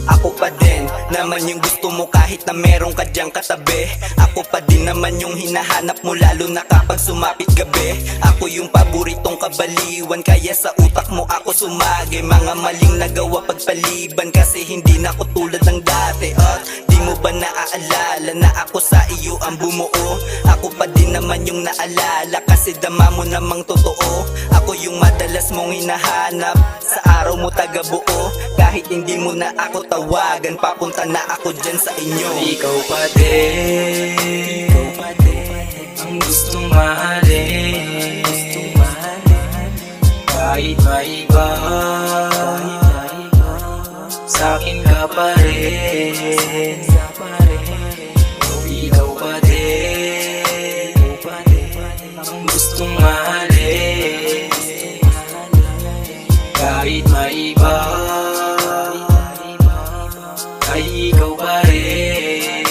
Ako pa din naman yung gusto mo kahit na meron ka dyang katabi. Ako pa din naman yung hinahanap mo lalo na kapag sumapit gabi. Ako yung paboritong kabaliwan kaya sa utak mo ako sumagi. Mga maling nagawa pagpaliban kasi hindi na ako tulad ng dati. At di mo ba naaalala na ako sa iyo ang bumuo? Ako pa din naman yung naalala kasi dama mo namang totoo. Ako yung madalas mong hinahanap sa araw mo taga-buo. Kahit hindi mo na ako tawagan, papunta na ako dyan sa inyo. Ikaw pa din ang gustong mahalin, kahit maiba, sa'kin ka pa rin. Ikaw pa din ang gustong mahalin, kahit maiba, ay ikaw pa rin.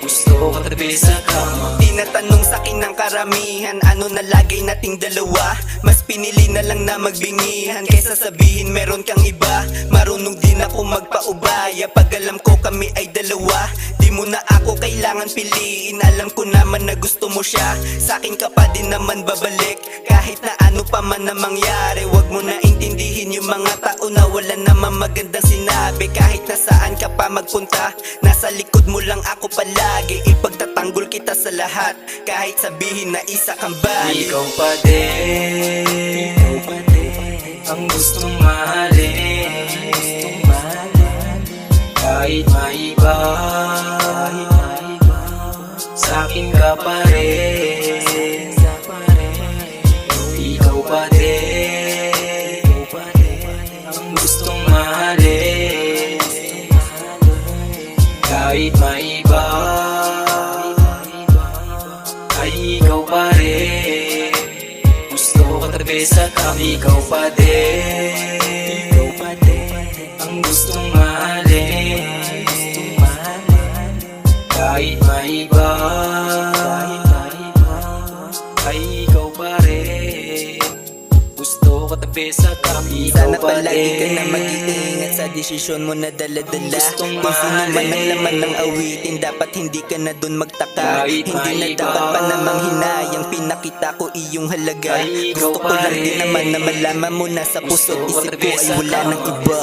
Gusto ko katabi sa kama. Tinatanong sa'kin ng karamihan, ano na lagay nating dalawa? Mas pinili na lang na magbingihan kaysa sabihin meron kang iba. Marunong din ako magpaubaya pag alam ko kami ay dalawa. Di mo na ako kailangan piliin, alam ko naman na gusto mo siya. Sa'kin ka pa din naman babalik kahit na ano pa man na mangyari. Wag mo na intindihin yung mga tao na wala naman magandang sinabi. Kahit na saan ka pa magpunta, nasa likod mo lang ako palagi. Ipagtatanggol kita sa lahat kahit sabihin na isa kang bali. Ikaw pa din ang gustong mahalin, kahit maiba, sa'kin ka pa rin. Ikaw pa din ang gustong mahalin, kahit maiba, ay ikaw pa rin. Gusto ko katabi sa kama. Ikaw pa din ang gustong mahalin, kahit maiba, ay ikaw pa rin. Gusto ko katabi sa kama. Ikaw Sana pa palagi ka na din mag-iingat sa desisyon mo na dala-dala. Gustong Kung sino man ang mahalin, laman ng awitin, dapat hindi ka na dun magtaka. kahit Hindi na maiba, dapat pa namang hinayang pinakita ko iyong halaga. ay ikaw Gusto ko pa lang din rin. naman na malaman mo na sa puso't Gusto ko isip ko katabi ay sa wala ng kama. iba.